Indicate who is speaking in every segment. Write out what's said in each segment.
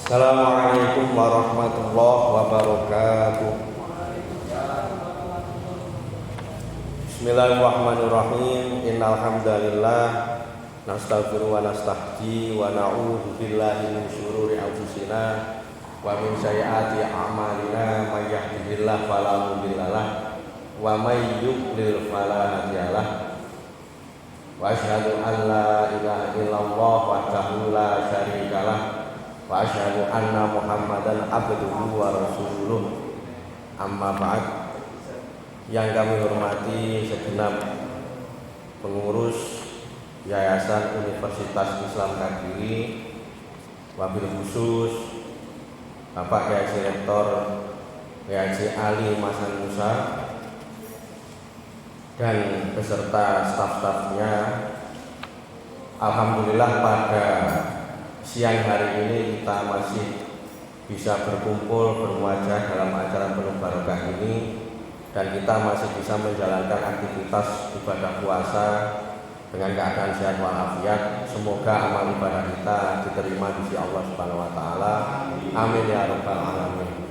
Speaker 1: Assalamualaikum warahmatullahi wabarakatuh. Bismillahirrahmanirrahim. Innal hamdalillah nastaghfiru wa nastahji wa na'udzu billahi min syururi anfusina wa min sayyiati a'malina may yahdihillahu fala mudhillalah wa may yudlil fala hadiyalah. Wa asyhadu an la ilaha illallah wahdahu la syarikalah wa asyhadu anna Muhammadan abduhu wa rasuluh. Amma ba'd. Yang kami hormati segenap pengurus Yayasan Universitas Islam Kediri, wabil khusus Bapak Kiai Rektor Kiai Ali Masan Musa dan beserta staf-stafnya. Alhamdulillah pada siang hari ini kita masih bisa berkumpul berwajah dalam acara penuh barokah ini, dan kita masih bisa menjalankan aktivitas ibadah puasa dengan keadaan sehat walafiat. Semoga amal ibadah kita diterima di sisi Allah Subhanahu wa taala. Amin ya rabbal alamin.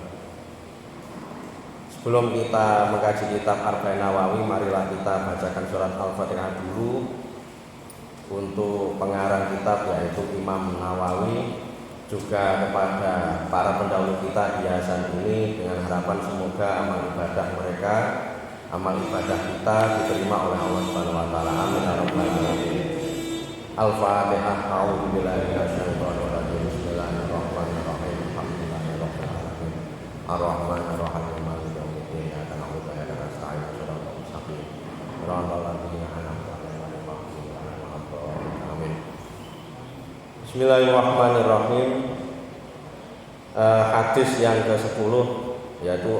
Speaker 1: Sebelum kita mengkaji kitab Arba'in Nawawi, marilah kita bacakan surat Al-Fatihah dulu untuk pengarang kitab, yaitu Imam Nawawi, juga kepada para pendahulu kita di yayasan ini, dengan harapan semoga amal ibadah mereka, amal ibadah kita diterima oleh Allah Subhanahu wa taala. Amin ya rabbal alamin. Al-Fatihah. A'udzubillahi minasyaitonir rajim. Bismillahirrahmanirrahim. Alhamdulillahirabbil alamin. Arrahmanir rahim. Maliki yaumiddin. Iyyaka na'budu wa iyyaka nasta'in. Shiratal mustaqim. Shiratal ladzina an'amta 'alaihim ghairil maghdubi 'alaihim. Amin. Bismillahirrahmanirrahim. Hadis yang ke-10, yaitu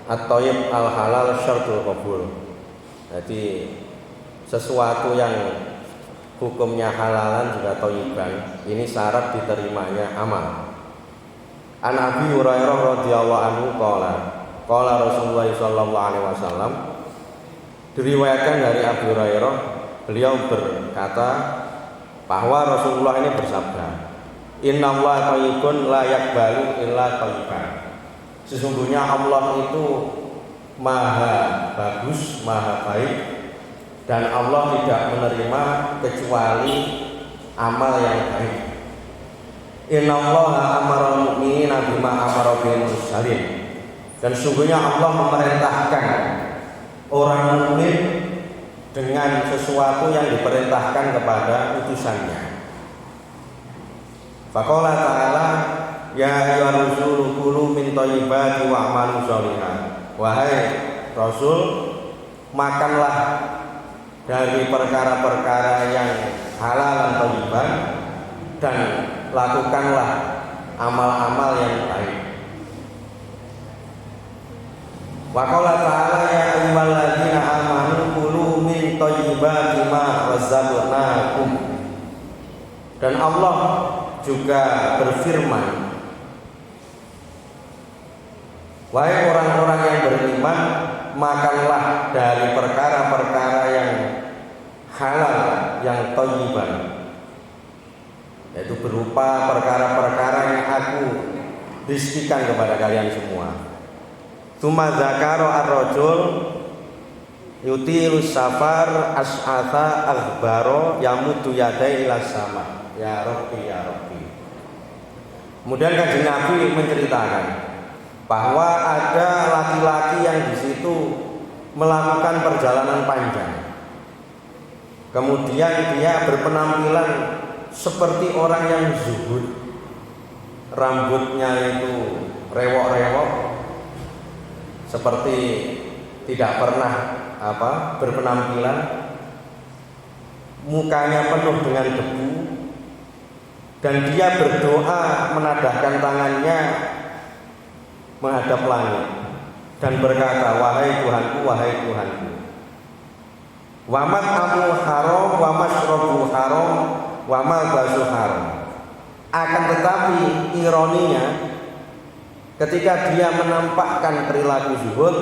Speaker 1: At-Thayyib al-halal syartul qabul. Jadi sesuatu yang hukumnya halalan juga thayyiban, ini syarat diterimanya amal. An Abi Hurairah radhiyallahu anhu qala Rasulullah sallallahu alaihi wasallam, diriwayatkan dari Abu Hurairah, beliau berkata bahwa Rasulullah ini bersabda, innallaha thayyibun la yaqbalu illa thayyiban. Sesungguhnya Allah itu maha bagus, maha baik, dan Allah tidak menerima kecuali amal yang baik. Innallaha amaral mu'minina bima amara bil mursalin. Dan sesungguhnya Allah memerintahkan orang mukmin dengan sesuatu yang diperintahkan kepada utusannya. Faqala ta'ala, ya ayyuhar rusulu kulu min thayyibati wa'malu sholihan. Wahai Rasul, makanlah dari perkara-perkara yang halal dan thayyiban, dan lakukanlah amal-amal yang baik. Wa qala ta'ala, ya ayyuhalladzina amanu kulu min thayyibati ma razaqnakum. Dan Allah juga berfirman, wahai orang-orang yang beriman, makanlah dari perkara-perkara yang halal, yang thayyiban, yaitu berupa perkara-perkara yang aku rizkikan kepada kalian semua. Tsumma dzakara ar-rajul yutilu safar as'atha aghbaro yamudu yadai ila sama, ya Rabbi ya Rabbi. Kemudian Kanjeng Nabi menceritakan bahwa ada laki-laki yang di situ melakukan perjalanan panjang. Kemudian dia berpenampilan seperti orang yang zuhud, rambutnya itu rewok-rewok, seperti tidak pernah berpenampilan, mukanya penuh dengan debu, dan dia berdoa menadahkan tangannya menghadap langit dan berkata, wahai Tuhanku, wahai Tuhanku, wa mat'amu haram wa mashrabu haram wa malbasu haram. Akan tetapi ironinya, ketika dia menampakkan perilaku zuhud,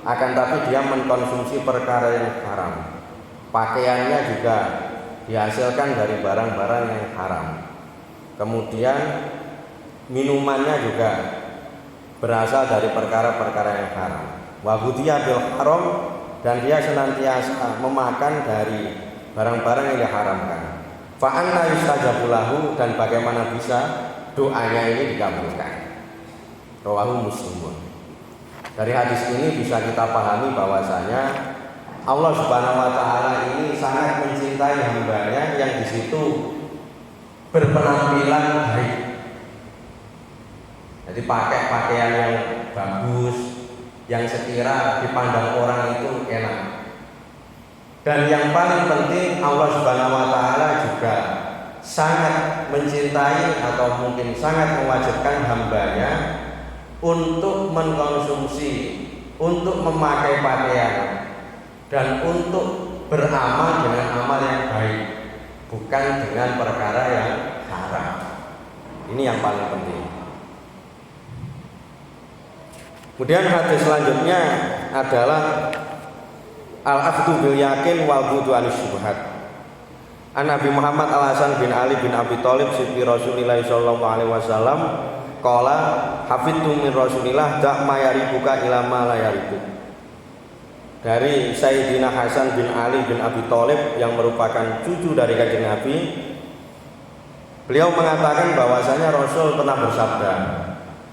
Speaker 1: akan tapi dia mengkonsumsi perkara yang haram. Pakaiannya juga dihasilkan dari barang-barang yang haram. Kemudian minumannya juga berasal dari perkara-perkara yang haram. Wa ghudhiya bil haram, dan dia senantiasa memakan dari barang-barang yang diharamkan. Fa anna yustajabu lahu, dan bagaimana bisa doanya ini dikabulkan. Rawahu Muslimun. Dari hadis ini bisa kita pahami bahwasanya Allah Subhanahu wa taala ini sangat mencintai hambanya yang di situ berpenampilan baik. Jadi pakai pakaian yang bagus, yang sekira dipandang orang itu enak. Dan yang paling penting, Allah Subhanahu wa taala juga sangat mencintai atau mungkin sangat mewajibkan hambanya untuk mengkonsumsi, untuk memakai pakaian, dan untuk beramal dengan amal yang baik, bukan dengan perkara yang haram. Ini yang paling penting. Kemudian hadis selanjutnya adalah al-akhdhu bil yakin wal bu'du anis syubhat. An Nabi Muhammad Al-Hasan bin Ali bin Abi Thalib sibti Rasulillah sallallahu alaihi wasallam qala hafidtu min Rasulillah da' ma yaribuka ila ma la yaribuk. Dari Sayyidina Hasan bin Ali bin Abi Thalib yang merupakan cucu dari Kanjeng Nabi, beliau mengatakan bahwasanya Rasul pernah bersabda,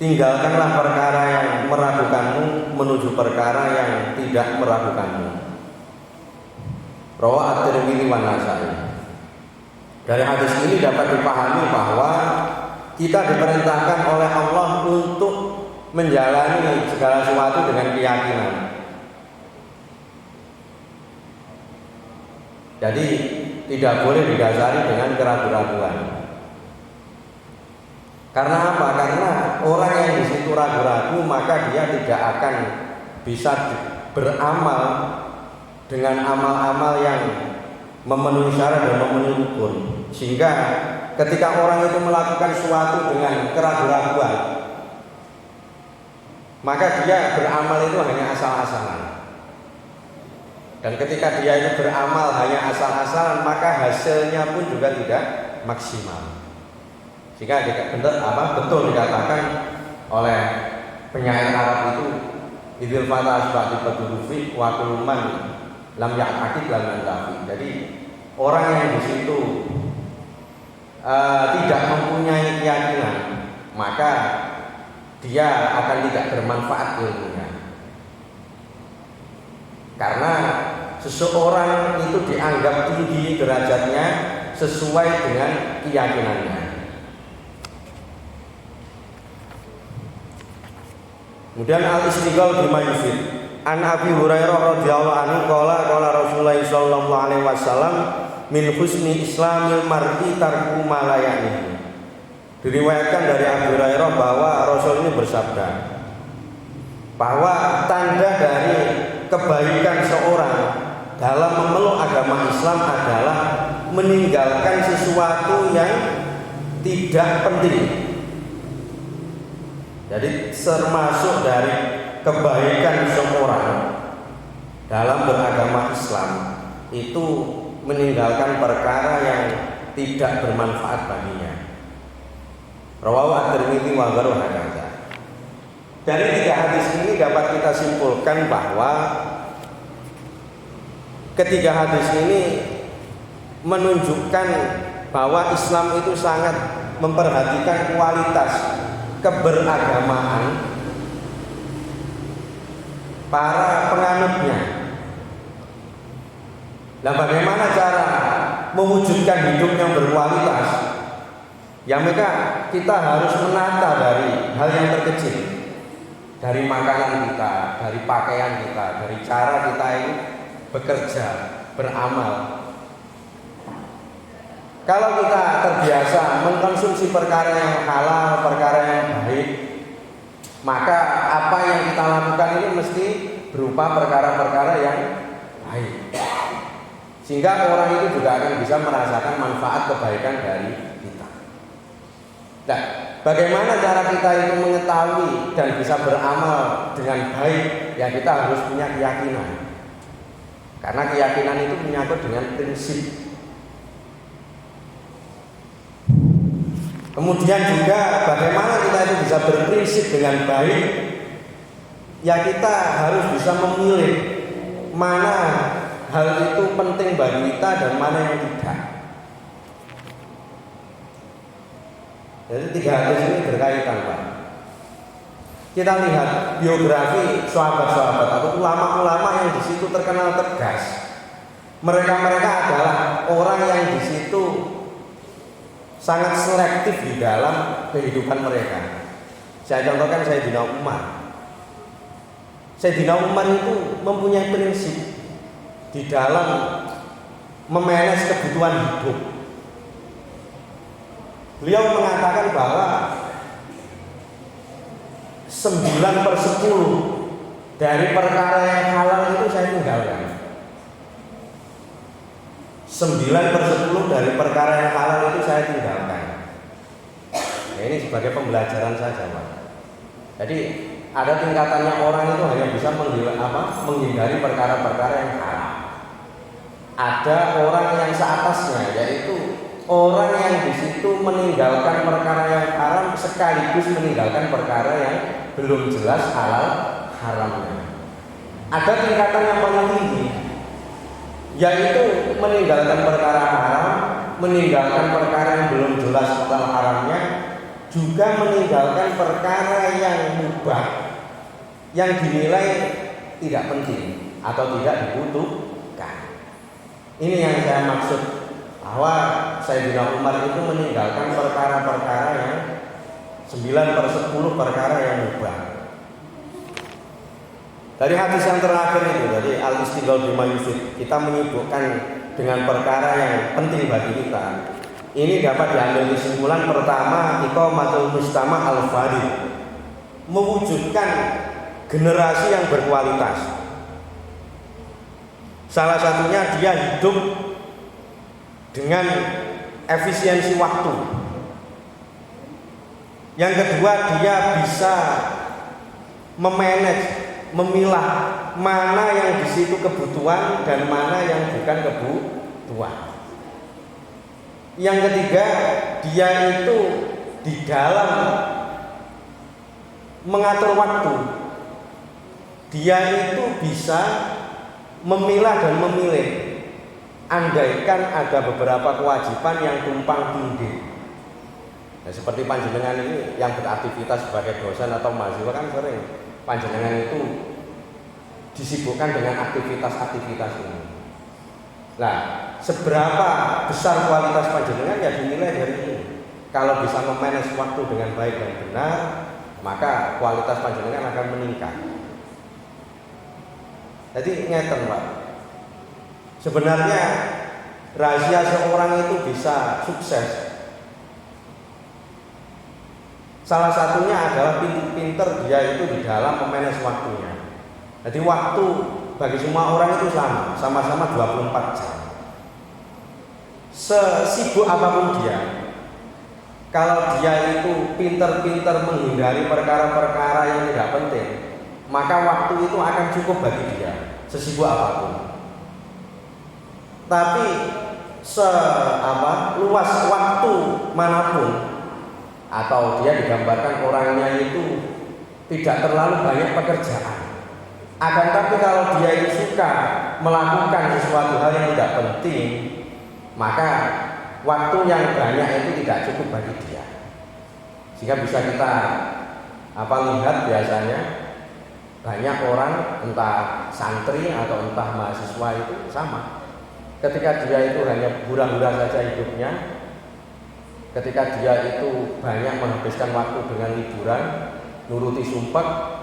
Speaker 1: tinggalkanlah perkara yang meragukanmu menuju perkara yang tidak meragukanmu. Rawahu At-Tirmidzi wa Nasa'i. Dari hadis ini dapat dipahami bahwa kita diperintahkan oleh Allah untuk menjalani segala sesuatu dengan keyakinan. Jadi tidak boleh didasari dengan keraguan-raguan. Karena apa? Karena orang yang di situ ragu-ragu, maka dia tidak akan bisa beramal dengan amal-amal yang memenuhi syarat dan memenuhi rukun. Sehingga ketika orang itu melakukan sesuatu dengan keraguan-raguan, maka dia beramal itu hanya asal-asalan. Dan ketika dia itu beramal hanya asal-asalan, maka hasilnya pun juga tidak maksimal. Sehingga betul dikatakan oleh penyair Arab itu, idil fatah asbati badulufi wa kuluman lam ya'akid lam yantafi. Jadi orang yang di situ tidak mempunyai keyakinan, maka dia akan tidak bermanfaat ilmunya. Karena seseorang itu dianggap tinggi derajatnya sesuai dengan keyakinannya. Kemudian al-istighal bima yufid. An Abi Hurairah radhiyallahu anhu qala Rasulullah sallallahu alaihi wasallam min husni islamil mar'i tarku ma la ya'nihi. Diriwayatkan dari Abi Hurairah bahwa Rasul ini bersabda bahwa tanda dari kebaikan seorang dalam memeluk agama Islam adalah meninggalkan sesuatu yang tidak penting. Jadi termasuk dari kebaikan seorang dalam beragama Islam itu meninggalkan perkara yang tidak bermanfaat baginya. Rawahu At-Tirmidzi wa ghairuhu hakadha. Dari tiga hadis ini dapat kita simpulkan bahwa ketiga hadis ini menunjukkan bahwa Islam itu sangat memperhatikan kualitas keberagamaan para penganutnya. Nah, bagaimana cara mewujudkan hidup yang berkualitas? Ya, maka kita harus menata dari hal yang terkecil, dari makanan kita, dari pakaian kita, dari cara kita ini bekerja, beramal. Kalau kita terbiasa mengkonsumsi perkara yang halal, perkara yang baik, maka apa yang kita lakukan ini mesti berupa perkara-perkara yang baik. Sehingga orang itu juga akan bisa merasakan manfaat kebaikan dari kita. Nah, bagaimana cara kita itu mengetahui dan bisa beramal dengan baik? Ya, kita harus punya keyakinan. Karena keyakinan itu menyangkut dengan prinsip. Kemudian juga bagaimana kita itu bisa berprinsip dengan baik. Ya kita harus bisa memilih mana hal itu penting bagi kita dan mana yang tidak. Jadi tiga hadis ini berkaitan, Pak. Kita lihat biografi sahabat-sahabat atau ulama-ulama yang di situ terkenal tegas. Mereka-mereka adalah orang yang di situ sangat selektif di dalam kehidupan mereka. Saya contohkan Sayyidina Umar. Sayyidina Umar itu mempunyai prinsip di dalam memanage kebutuhan hidup. Beliau mengatakan bahwa 9/10 dari perkara yang halal itu saya tinggalkan. 9/10 dari perkara yang halal itu saya tinggalkan. Nah, ini sebagai pembelajaran saja, Pak. Jadi ada tingkatannya orang itu hanya bisa menghindari perkara-perkara yang haram. Ada orang yang seatasnya, yaitu orang yang di situ meninggalkan perkara yang haram sekaligus meninggalkan perkara yang belum jelas halal haramnya. Ada tingkatan yang paling tinggi, yaitu meninggalkan perkara haram, meninggalkan perkara yang belum jelas halal haramnya, juga meninggalkan perkara yang mubah, yang dinilai tidak penting atau tidak dibutuhkan. Ini yang saya maksud, bahwa Sayyidina Umar itu meninggalkan perkara-perkara yang 9/10 perkara yang mubah. Dari hadis yang terakhir itu, dari al-istighfar bima yufid, kita menyibukkan dengan perkara yang penting bagi kita. Ini dapat diambil kesimpulan pertama, iqamatul mujtama al-fadil, mewujudkan generasi yang berkualitas. Salah satunya dia hidup dengan efisiensi waktu. Yang kedua, dia bisa memanage, memilah mana yang di situ kebutuhan dan mana yang bukan kebutuhan. Yang ketiga, dia itu di dalam mengatur waktu, dia itu bisa memilah dan memilih. Andaikan ada beberapa kewajiban yang tumpang tindih. Nah, seperti panjenengan ini yang beraktivitas sebagai dosen atau mahasiswa kan sering panjenengan itu disibukkan dengan aktivitas-aktivitas ini. Nah, seberapa besar kualitas panjenengan ya dinilai dari ini. Kalau bisa memanage waktu dengan baik dan benar, maka kualitas panjenengan akan meningkat. Jadi ngeten, Pak. Sebenarnya rahasia seorang itu bisa sukses, salah satunya adalah pinter dia itu di dalam memanage waktunya. Jadi waktu bagi semua orang itu sama-sama 24 jam. Sesibuk apapun dia, kalau dia itu pinter-pinter menghindari perkara-perkara yang tidak penting, maka waktu itu akan cukup bagi dia, sesibuk apapun. Tapi luas waktu manapun, atau dia digambarkan orangnya itu tidak terlalu banyak pekerjaan. Akan tapi kalau dia itu suka melakukan sesuatu hal yang tidak penting, maka waktu yang banyak itu tidak cukup bagi dia. Sehingga bisa kita lihat biasanya banyak orang, entah santri atau entah mahasiswa itu sama. Ketika dia itu hanya hura-hura saja hidupnya, ketika dia itu banyak menghabiskan waktu dengan liburan, nuruti sumpah,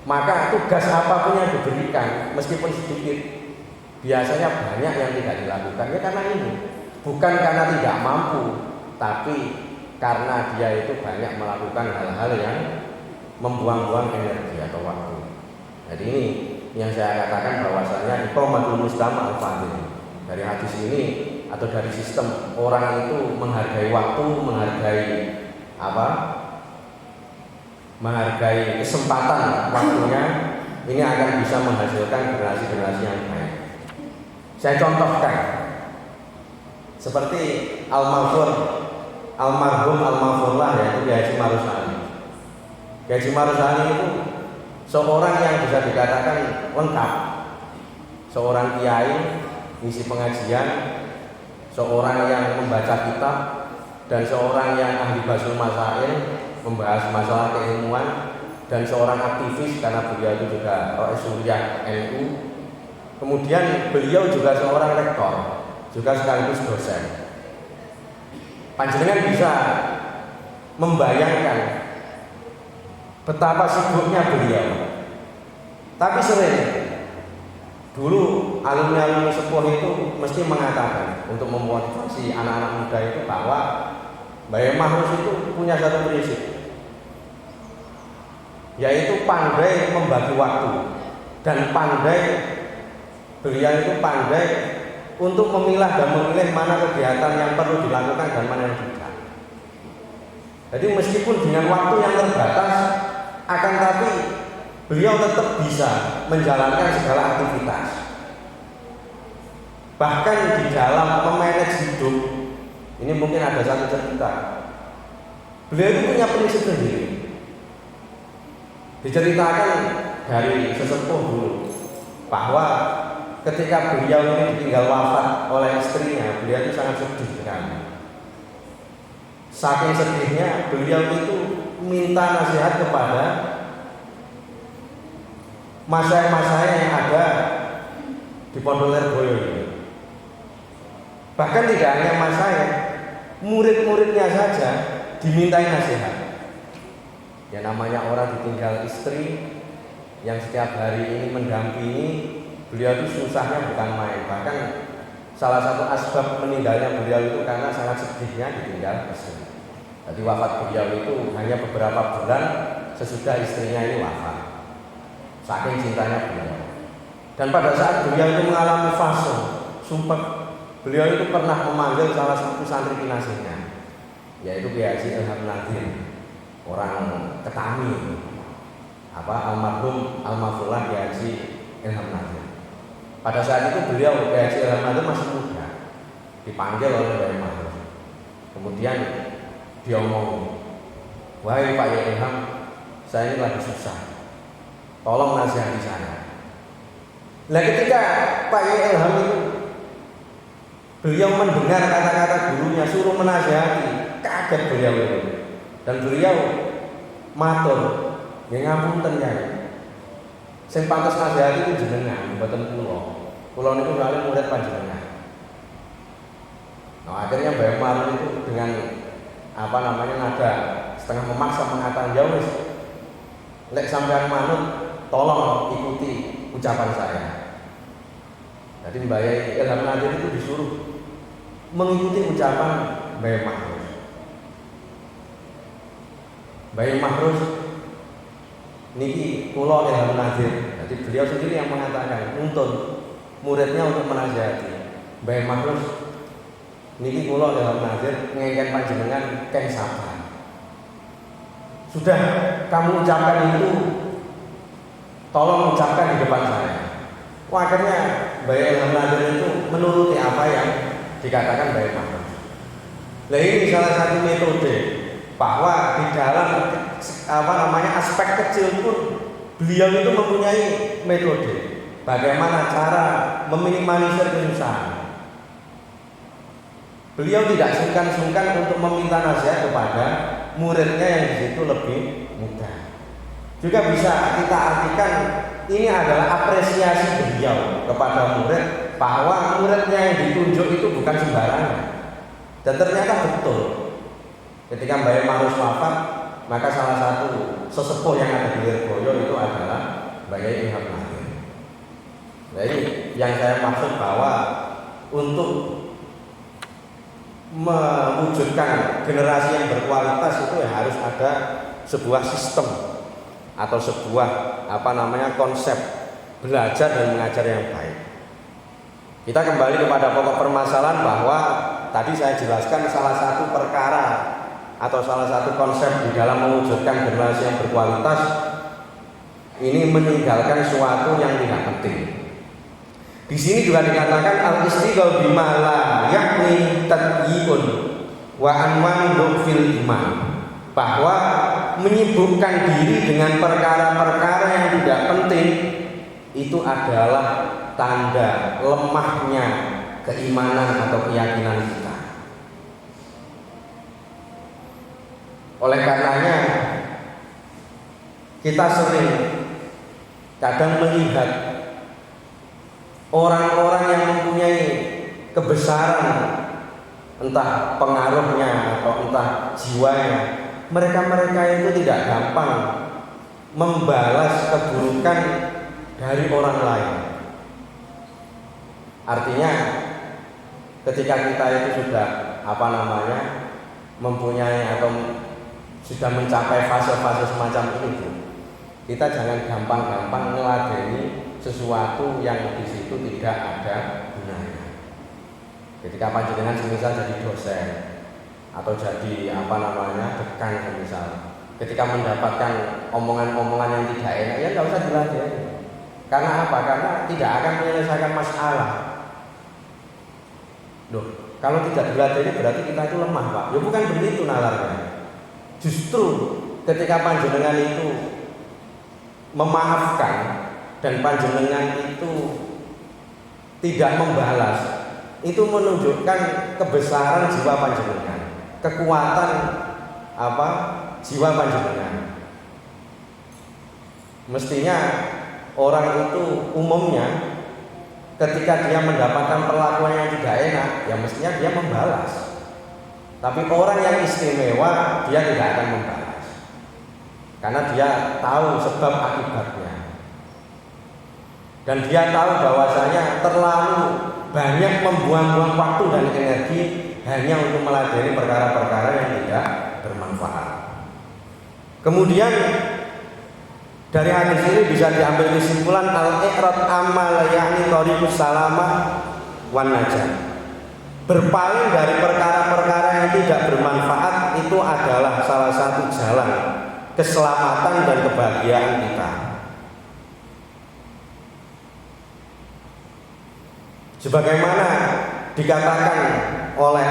Speaker 1: maka tugas apapun yang diberikan, meskipun sedikit, biasanya banyak yang tidak dilakukan. Ya karena ini, bukan karena tidak mampu, tapi karena dia itu banyak melakukan hal-hal yang membuang-buang energi atau waktu. Jadi ini yang saya katakan bahwasanya iqamatul mujtama al-fadil. Dari hadis ini atau dari sistem orang itu menghargai waktu, menghargai kesempatan waktunya, ini akan bisa menghasilkan generasi-generasi yang baik. Saya contohkan seperti Al-Maghfur almarhum almarhumlah yaitu Kiai Haji Ma'ruf Ali. Kiai Haji Ma'ruf Ali itu seorang yang bisa dikatakan lengkap. Seorang kiai ngisi pengajian, seorang yang membaca kitab, dan seorang yang ahli basul masail membahas masalah keilmuan, dan seorang aktivis karena beliau itu juga Rais Suriah NU. Kemudian beliau juga seorang rektor, juga sekaligus dosen. Panjenengan bisa membayangkan betapa sibuknya beliau. Tapi sering dulu alumni-alumni sepuh itu mesti mengatakan untuk memotivasi anak-anak muda itu bahwa Mbah Mahrus itu punya satu prinsip, yaitu pandai membagi waktu, dan beliau itu pandai untuk memilah dan memilih mana kegiatan yang perlu dilakukan dan mana yang tidak. Jadi meskipun dengan waktu yang terbatas, akan tapi beliau tetap bisa menjalankan segala aktivitas. Bahkan di dalam memanage hidup, ini mungkin ada satu cerita. Beliau itu punya prinsip sendiri. Diceritakan dari sesepuh dulu bahwa ketika beliau ini ditinggal wafat oleh istrinya, beliau itu sangat sedih sekali. Saking sedihnya, beliau itu minta nasihat kepada masyayikh-masyayikh yang ada di Pondok Lerboyo ini. Bahkan tidak hanya masyayikh, murid-muridnya saja dimintai nasihat. Ya namanya orang ditinggal istri yang setiap hari ini mendampingi, beliau itu susahnya bukan main. Bahkan salah satu asbab meninggalnya beliau itu karena sangat sedihnya ditinggal istri. Jadi wafat beliau itu hanya beberapa bulan sesudah istrinya ini wafat. Saking cintanya beliau. Dan pada saat beliau itu mengalami fase sumpah, beliau itu pernah memanggil salah satu santri kinasihnya, yaitu Kiai Haji Ilham Nadir, orang Ketami, almarhum almarhumlah Kiai Haji Ilham Nadir. Pada saat itu beliau Kiai Haji Ilham Nadir masih muda, dipanggil oleh Mbah Mahrus. Kemudian dia ngomong, "Wahai Pak Yai Ilham, saya ini lagi susah, tolong nasihati saya." Nah ketika Pak Yai Ilham itu beliau mendengar kata-kata gurunya suruh menasihati, kaget beliau itu. Dan beliau matur, "Ya ngapunten ya. Sing pantes nasihati itu jenengan, mboten kula. Kula niku kali murid panjenengan." Nah akhirnya Mbah Mahrus itu dengan nada setengah memaksa mengatakan, "Ya wis, lek sampean manut, tolong ikuti ucapan saya." Jadi Mbah Ilham Nadir itu disuruh mengikuti ucapan Mbah Mahrus. Mbah Mahrus niki kula Ilham Nadir. Jadi beliau sendiri yang mengatakan nuntun muridnya untuk menasihati. Mbah Mahrus niki kula Ilham Nadir ngengken panjenengan keng sabar. Sudah kamu ucapkan itu, tolong ucapkan di depan saya. Wah, akhirnya Mbah Ilham Nadir itu menuruti apa yang dikatakan Mbah Mahrus. Nah ini salah satu metode bahwa di dalam aspek kecil pun beliau itu mempunyai metode bagaimana cara meminimalisir kesusahan. Beliau tidak sungkan-sungkan untuk meminta nasihat kepada muridnya yang di situ lebih muda. Juga bisa kita artikan ini adalah apresiasi beliau kepada murid bahwa muridnya yang ditunjuk itu bukan sembarangan. Dan ternyata betul. Ketika Mbah Mahrus wafat, maka salah satu sesepuh yang ada di Lirboyo itu adalah Mbah Ilham Nadir. Jadi yang saya maksud bahwa untuk mewujudkan generasi yang berkualitas itu ya harus ada sebuah sistem atau sebuah konsep belajar dan mengajar yang baik. Kita kembali kepada pokok permasalahan bahwa tadi saya jelaskan salah satu perkara atau salah satu konsep di dalam mewujudkan generasi yang berkualitas ini meninggalkan sesuatu yang tidak penting. Di sini juga dikatakan al-istighal bima la yakni tadyibun wa anwan fil iman, bahwa menyibukkan diri dengan perkara-perkara yang tidak penting itu adalah tanda lemahnya keimanan atau keyakinan kita. Oleh karenanya kita sering kadang melihat orang-orang yang mempunyai kebesaran, entah pengaruhnya atau entah jiwanya, mereka-mereka itu tidak gampang membalas keburukan dari orang lain. Artinya ketika kita itu sudah mempunyai atau sudah mencapai fase-fase semacam ini, kita jangan gampang-gampang meladeni sesuatu yang di situ tidak ada gunanya. Ketika panjenengan semisal jadi dosen atau jadi dekan semisal, ketika mendapatkan omongan-omongan yang tidak enak, ya nggak usah diladeni. Karena apa? Karena tidak akan menyelesaikan masalah. Loh, kalau tidak diladeni berarti kita itu lemah, Pak. Ya bukan begitu nalarnya. Justru ketika panjenengan itu memaafkan dan panjenengan itu tidak membalas, itu menunjukkan kebesaran jiwa panjenengan, kekuatan jiwa panjenengan. Mestinya orang itu umumnya ketika dia mendapatkan perlakuan yang tidak enak, ya mestinya dia membalas. Tapi orang yang istimewa dia tidak akan membalas, karena dia tahu sebab akibatnya, dan dia tahu bahwasanya terlalu banyak membuang-buang waktu dan energi hanya untuk meladeni perkara-perkara yang tidak bermanfaat. Kemudian dari hadis ini bisa diambil kesimpulan al-i'rad amal yakni thariqus salamah wan najah. Berpaling dari perkara-perkara yang tidak bermanfaat itu adalah salah satu jalan keselamatan dan kebahagiaan kita. Sebagaimana dikatakan oleh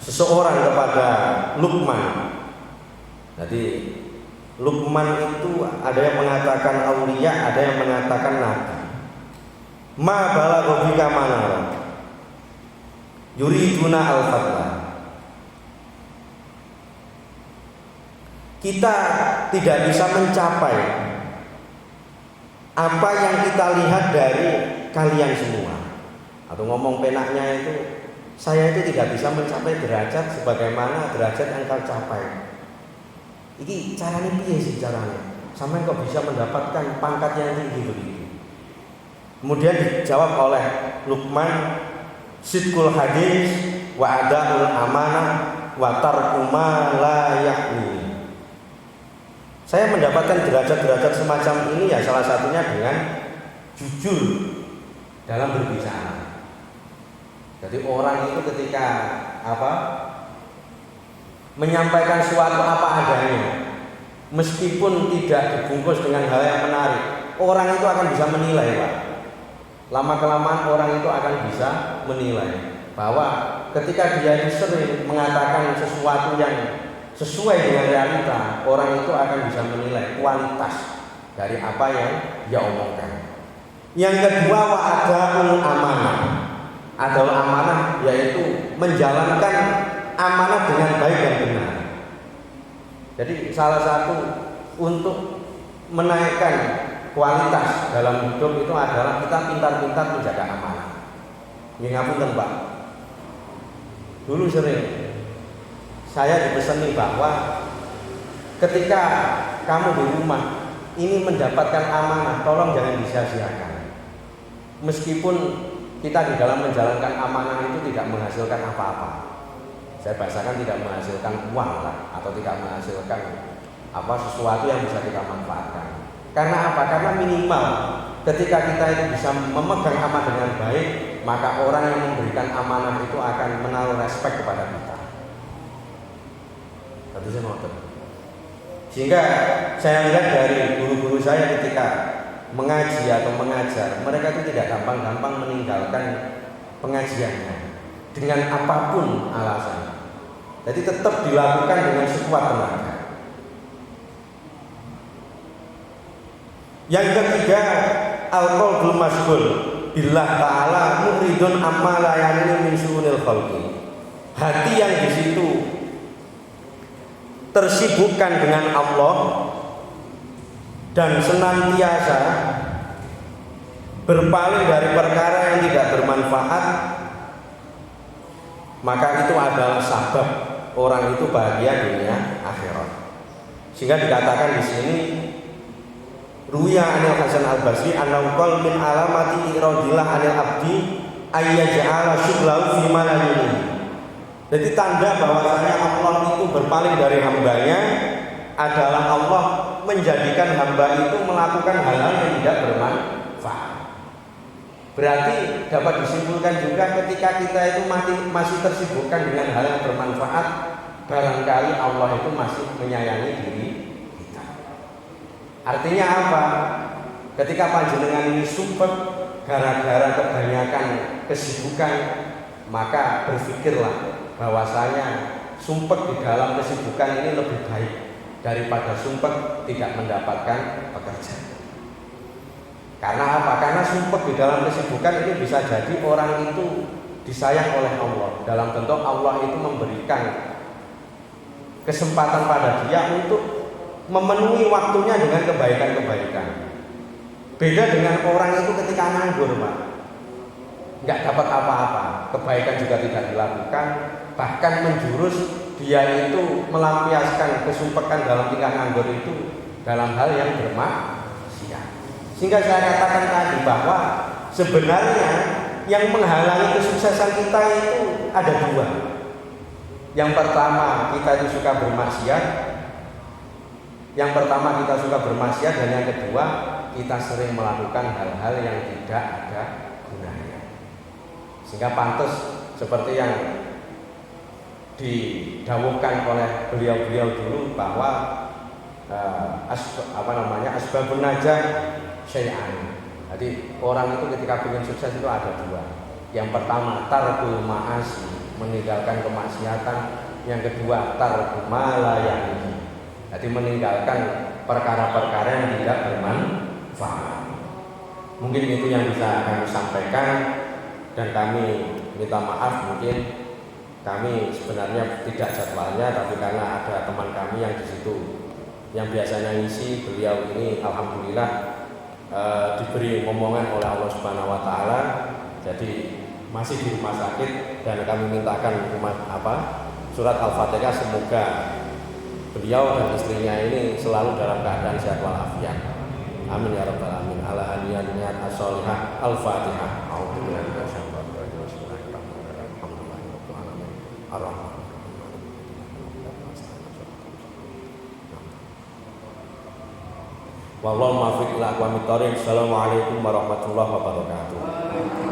Speaker 1: seseorang kepada Luqman. Jadi Luqman itu ada yang mengatakan aulia, ada yang mengatakan nabi. Ma balagha bika manara yuriduna al-fadla. Kita tidak bisa mencapai apa yang kita lihat dari kalian semua. Atau ngomong penaknya itu, saya itu tidak bisa mencapai derajat sebagaimana derajat yang kau capai. Ini caranya piye sih caranya? Sampai kau bisa mendapatkan pangkat yang tinggi begitu. Kemudian dijawab oleh Luqman, sidqul hadis wa adaul amanah wa tarku ma la ya'ni. Saya mendapatkan derajat-derajat semacam ini ya salah satunya dengan jujur dalam berbicara. Jadi orang itu ketika menyampaikan suatu apa adanya, meskipun tidak dibungkus dengan hal yang menarik, orang itu akan bisa menilai, Pak. Lama-kelamaan orang itu akan bisa menilai bahwa ketika dia itu sering mengatakan sesuatu yang sesuai dengan realita, orang itu akan bisa menilai kualitas dari apa yang dia omongkan. Yang kedua, wa adaul amanah. Adaul amanah yaitu menjalankan amanah dengan baik dan benar. Jadi salah satu untuk menaikkan kualitas dalam hidup itu adalah kita pintar-pintar menjaga amanah. Ngapunten, Pak. Dulu sering saya dipeseni bahwa ketika kamu di rumah ini mendapatkan amanah, tolong jangan disia-siakan. Meskipun kita di dalam menjalankan amanah itu tidak menghasilkan apa-apa. Saya bahasakan tidak menghasilkan uang lah, atau tidak menghasilkan sesuatu yang bisa kita manfaatkan. Karena apa? Karena minimal ketika kita itu bisa memegang amanah dengan baik, maka orang yang memberikan amanah itu akan menaruh respek kepada kita. Tadi saya mau. Sehingga saya lihat dari guru-guru saya ketika mengaji atau mengajar, mereka itu tidak gampang-gampang meninggalkan pengajiannya. dengan apapun alasan. Jadi tetap dilakukan dengan sekuat tenaga. Yang ketiga, al-qalbul masghul billah ta'ala muridun amma la ya'lamu min syu'unil khalqi. Hati yang di situ tersibukkan dengan Allah dan senantiasa berpaling dari perkara yang tidak bermanfaat, maka itu adalah sabab orang itu bahagia dunia akhirat. Sehingga dikatakan di sini, Ruya anil Hasan al-Basri annahu qala min alamati iradillah anil abdi ayyaj'ala syughlahu fi ma la yuridu. Jadi tanda bahwasanya Allah itu berpaling dari hambanya adalah Allah menjadikan hamba itu melakukan hal-hal yang tidak bermanfaat. Berarti dapat disimpulkan juga ketika kita itu masih tersibukkan dengan hal yang bermanfaat, barangkali Allah itu masih menyayangi diri kita. Artinya apa? Ketika panjenengan ini sumpah gara-gara kebanyakan kesibukan, maka berpikirlah bahwasanya sumpah di dalam kesibukan ini lebih baik daripada sumpah tidak mendapatkan pekerjaan. Karena apa? Karena sumpah di dalam kesibukan ini bisa jadi orang itu disayang oleh Allah, dalam bentuk Allah itu memberikan kesempatan pada dia untuk memenuhi waktunya dengan kebaikan-kebaikan. Beda dengan orang itu ketika nganggur, Pak, nggak dapat apa-apa, kebaikan juga tidak dilakukan, bahkan menjurus dia itu melampiaskan kesumpahan dalam tingkah nganggur itu dalam hal yang bermaksiat. Sehingga saya katakan tadi bahwa sebenarnya yang menghalangi kesuksesan kita itu ada dua. Yang pertama, kita itu suka bermaksiat. Yang pertama, kita suka bermaksiat, dan yang kedua, kita sering melakukan hal-hal yang tidak ada gunanya. Sehingga pantas seperti yang didawuhkan oleh beliau-beliau dulu bahwa asbabun najah syai'an. Jadi orang itu ketika ingin sukses itu ada dua. Yang pertama, tarkul ma'asi, meninggalkan kemaksiatan. Yang kedua, tarku ma la ya'ni, jadi meninggalkan perkara-perkara yang tidak bermanfaat. Mungkin itu yang bisa kami sampaikan, dan kami minta maaf mungkin kami sebenarnya tidak jadwalnya, tapi karena ada teman kami yang di situ yang biasanya ngisi, beliau ini alhamdulillah diberi momongan oleh Allah Subhanahu wa taala, jadi masih di rumah sakit, dan kami mintakan surat Al-Fatihah, semoga beliau dan istrinya ini selalu dalam keadaan sehat walafiat. Amin ya rabbal alamin. Ala niat as-sholihah. Al-Fatihah. A'udzubillahi minasyaitonir rajim. Bismillahirrahmanirrahim. Ar-Rahman. Wallahu muwaffiq ila aqwamit thoriq. Assalamualaikum warahmatullahi wabarakatuh.